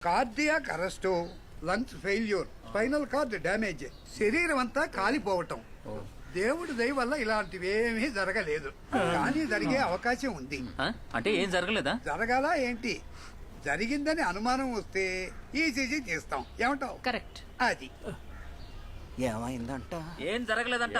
Cardiac arrest, lungs failure, spinal cord damage, శరీరం అంతా కాలిపోవటం. దేవుడి దయ వల్ల ఇలాంటివేమీ జరగలేదు, కానీ జరిగే అవకాశం ఉంది. అంటే ఏం జరగలేదా? జరగాల ఏంటి, జరిగిందని అనుమానం వస్తే ఈసీజీ తీస్తాం. ఏమంటావు? కరెక్ట్. అది ఏమైందంట? ఏం జరగలేదంట.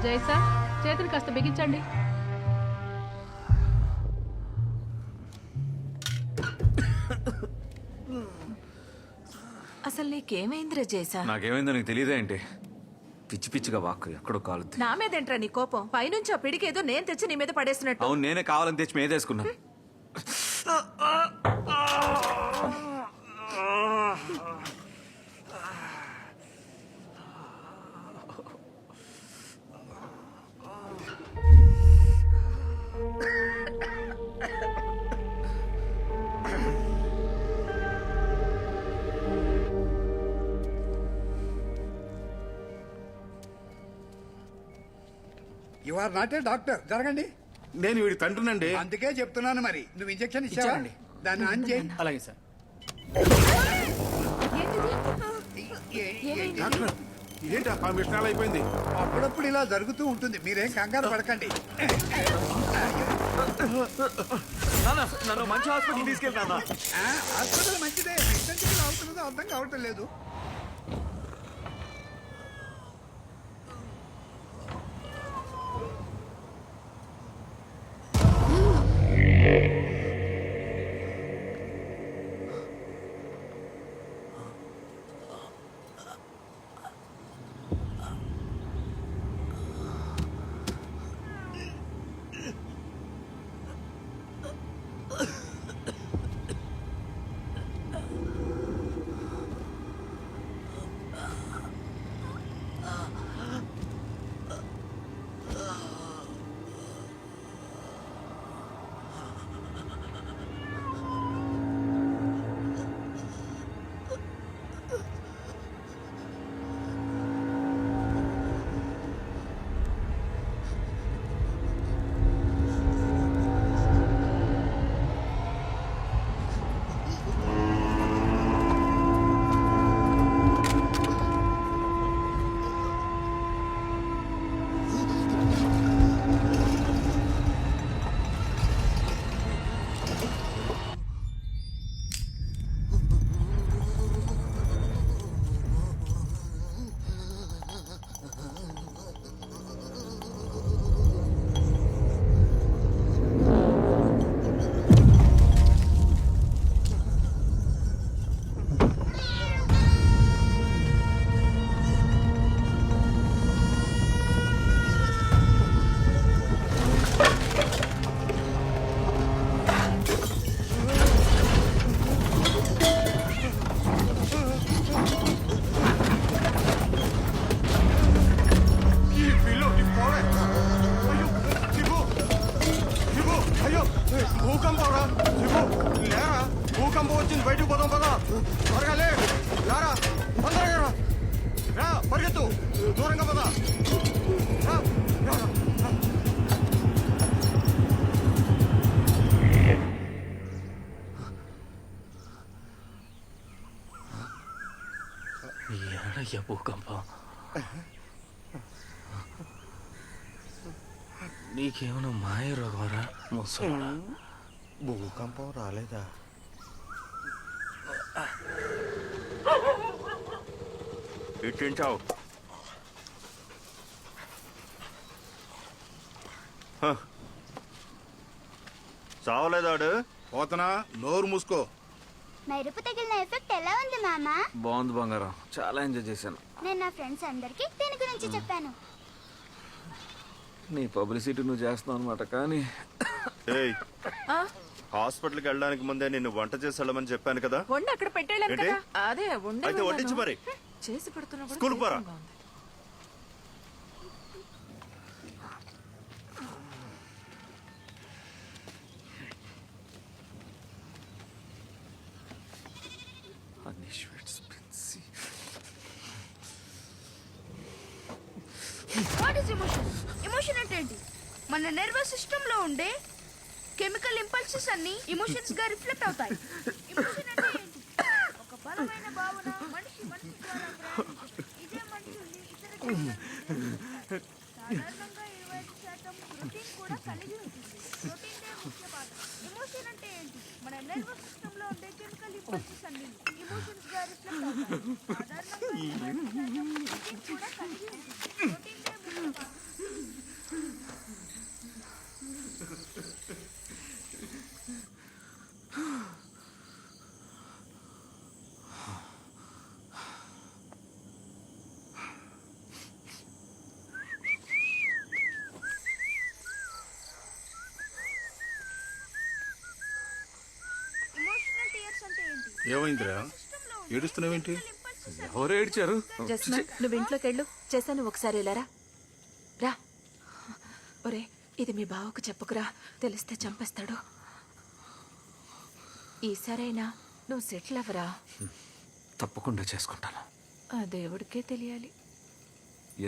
జైసా, చేతులు కాస్త బిగించండి. అసలు నీకేమైందిరా జైసా? నాకేమైందో నీకు తెలియదా ఏంటి? పిచ్చి పిచ్చిగా వాక్కు ఎక్కడో కాలుద్ది. నా మీదేంట్రా నీ కోపం? పైనుంచి ఆ పిడికేదో నేను తెచ్చి నీ మీద పడేసినట్టు. అవును, నేనే కావాలని తెచ్చి మీదేసుకున్నా. You are not a doctor. జరగండి. నేను వీడి తండ్రినండి. అందుకే చెప్తున్నాను. మరి నువ్వు ఇంజెక్షన్ ఇచ్చావా? దాన్ని ఆన్ చేయి. అలాగే సార్. డాక్టర్, ఇదేంటి ఆ మిషనాలు అయిపోయింది? అప్పుడప్పుడు ఇలా జరుగుతూ ఉంటుంది, మీరేం కంగారు పడకండి. నన్ను మంచి హాస్పిటల్ తీసుకెళ్తానా? హాస్పిటల్ మంచిదే, ఎక్కడికి అవుతుందో అర్థం కావటం లేదు. భూకంపం వచ్చింది, బయటకు పోదాం పదా. త్వరగా లే, రారా, తొందరగా రా. రా, పరిగెత్తు, దూరంగా పదా. ఏడయ్యా భూకంపం? నీకేమైనా మాయ రోగమరా ముసలా? భూకంపం రాలేదా? ఇట్టించావు. చావలేదాడు? పోతనా, నోరు మూసుకో. మెరుపు తగిలిన ఎఫెక్ట్ ఎలా ఉంది మామా? బాగుంది బంగారం, చాలా ఎంజాయ్ చేశాను. నేను నా ఫ్రెండ్స్ అందరికి దీని గురించి చెప్పాను. నీ పబ్లిసిటీ నువ్వు చేస్తున్నావు అనమాట. కానీ హాస్పిటల్కి వెళ్ళడానికి ముందే నిన్ను వంట చేసి వెళ్ళమని చెప్పాను కదా. వండి అక్కడ పెట్టేళ్ళాను ఏంటి? కదా. అదే వండే అయితే వడ్డించు మరి. చేసి పెడుతున్నా కూడా స్కూల్ పోరా. నీరసంగా ఉంది. What is emotion? ఎమోషన్ అంటే ఏంటి? మన నర్వస్ సిస్టమ్ లో ఉండే కెమికల్ ఇంపల్సెస్ అన్ని ఎమోషన్స్ గా రిఫ్లెక్ట్ అవుతాయి. ఎమోషన్ అంటే ఏంటి? ఒక బలమైన భావన మనిషి మనసు ద్వారా ప్రయాణించే. ఇదే మనుషుల్ని ఇతర జీవులకు సాధారణంగా 25% ప్రోటీన్ కూడా కలిగి ఉంటుంది. ప్రోటీన్ దే ముఖ్య పాత్ర. ఎమోషన్ అంటే ఏంటి? మన నర్వస్ సిస్టమ్ లో ఉండే కెమికల్ ఇంపల్సెస్ అన్ని ఎమోషన్స్ గా రిఫ్లెక్ట్ అవుతాయి. సాధారణంగా 25% ప్రోటీన్ కూడా కలిగి ఉంటుంది. ప్రోటీన్ దే ముఖ్య పాత్ర. ఎమోషనల్ టియర్స్ అంటే ఏంటి? ఏమైందిరా? ఏడుస్తున్నావేంటి? ఎవరు ఏడ్చారు? జస్నా, నువ్వు ఇంట్లోకి వెళ్ళు. చేశాను ఒకసారి ఇలా రా. రా. ఒరే, ఇది మీ బావకు చెప్పుకురా, తెలిస్తే చంపేస్తాడు. ఈసారైనా నువ్వు సెటిల్ అవ్వరా. తప్పకుండా చేసుకుంటాను. ఆ దేవుడికే తెలియాలి.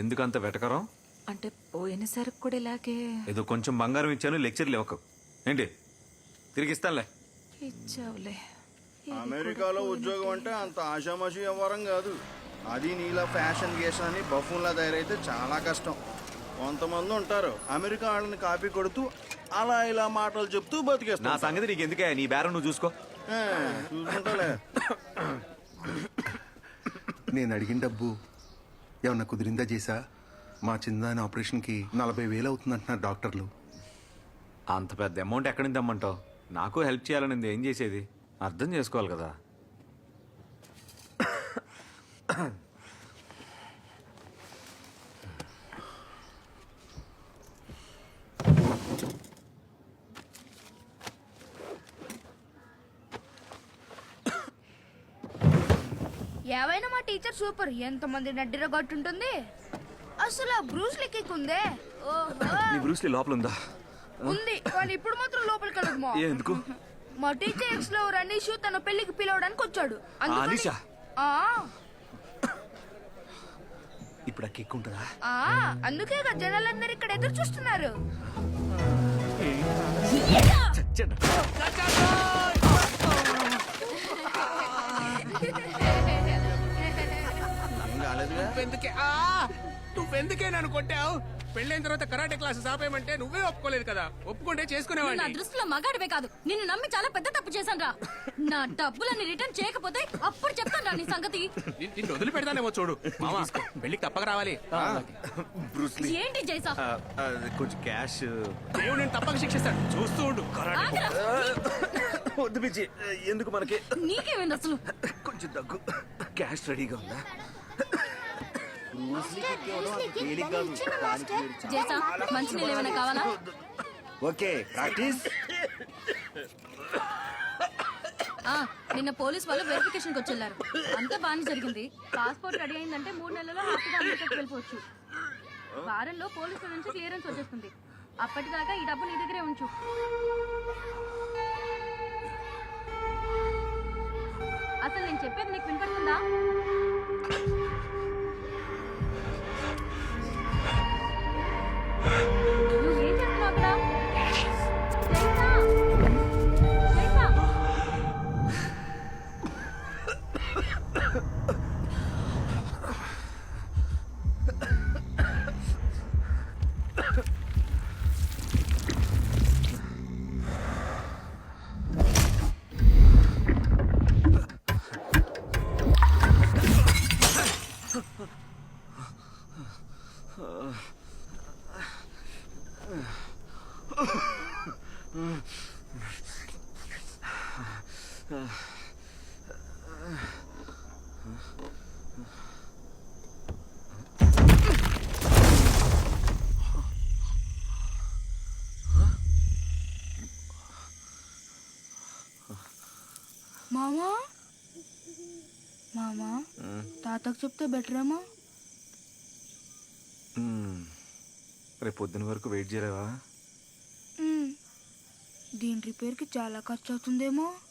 ఎందుకంత వెటకరం? అంటే పోయినసారి కూడా ఇలాగే ఏదో కొంచెం బంగారం ఇచ్చాను, లెక్చర్లు ఇవ్వకు. ఏంటి తిరిగి ఇస్తానులే. ఇచ్చావులే. అమెరికాలో ఉద్యోగం అంటే అంత ఆషామాషి వ్యవహారం కాదు. అది నీలా ఫ్యాషన్ గేషన్ అని బఫూన్లా తయారైతే చాలా కష్టం. కొంతమంది ఉంటారు అమెరికా వాళ్ళని కాపీ కొడుతూ అలా ఇలా మాటలు చెప్తూ నా బతికేస్తా. సంగతి నీకు ఎందుకే? నీ బేరం నువ్వు చూసుకో. చూసుకుంటాలే. నేను అడిగిన డబ్బు ఏమన్నా కుదిరిందా చేసా? మా చిన్నదాని ఆపరేషన్కి 40,000 అవుతుందంటున్నారు డాక్టర్లు. అంత పెద్ద అమౌంట్ ఎక్కడి నుంచి తెమ్మంటావు? నాకు హెల్ప్ చేయాలని ఏం చేసేది? అర్థం చేసుకోవాలి కదా. ఏవైనా మా టీచర్ సూపర్. ఎంతమంది నడ్డిర కొట్టుంటుంది. అసలు ఆ బ్రూస్ లీకి ఉందే. ఓహో, నీ బ్రూస్లీ లోపల ఉందా? ఉంది, కానీ ఇప్పుడు మాత్రం లోపలికి వెళ్ళదు. మా ఎందుకు? మా టీచర్ ఎక్స్ లో రనీష్ తన పెళ్లికి పిలవడానికి వచ్చాడు. అందుకని- అనీషా? ఆ, ఇప్పుడు ఆ కిక్ ఉంటుందా? ఆ, అందుకే జనాలందరూ ఇక్కడ ఎదురు చూస్తున్నారు. చచ్చాను. ఏం కాలేదుగా. నువ్వెందుకే నన్ను కొట్టావు? పెళ్ళైన తర్వాత కరాటే క్లాసెస్ ఆపేయమంటే నువ్వే ఒప్పుకోలేదు కదా. ఒప్పుకుంటే నా చేసుకునేవాడిని. దృష్టిలో మగాడివే కాదు, నిన్ను నమ్మి చాలా పెద్ద తప్పు చేశాను రా. నా డబ్బులన్నీ రిటర్న్ చేయకపోతే అప్పుడు చెప్తాను రా నీ సంగతి. నిన్ను వదిలి పెడతానేమో చూడు. మామా, పెళ్ళికి తప్పక రావాలి. బ్రూస్లీ ఏంటి చేసా? కొంచెం క్యాష్. దేవుడు నేను తప్పక శిక్షిస్తాడు. చూస్తూ ఉండు. వద్దు పిచ్చి, ఎందుకు మనకి? నీకేమైంది అసలు? కొంచెం దగ్గు. క్యాష్ రెడీగా ఉందా? చేసా, మంచి నీళ్ళు ఏమైనా కావాలా? Okay practice. నిన్న పోలీస్ వాళ్ళు వెరిఫికేషన్ కి వచ్చి అంతా బాగానే జరిగింది. పాస్పోర్ట్ రెడీ అయిందంటే 3 నెలల్లో హ్యాపీగా అమెరికాకి వెళ్ళిపోవచ్చు. వారంలో పోలీసుల నుంచి క్లియరెన్స్ వచ్చేస్తుంది. అప్పటిదాకా ఈ డబ్బు నీ దగ్గరే ఉంచు. అసలు నేను చెప్పేది నీకు వినపడుతుందా? నువ్వేం చేస్తున్నావు అక్కడ? జైసా! జైసా! మామా మామా తాతకు చెప్తే బెటర్ ఏమో. రేపు పొద్దున వరకు వెయిట్ చేయలేవా? దీని రిపేర్కి చాలా ఖర్చు అవుతుందేమో.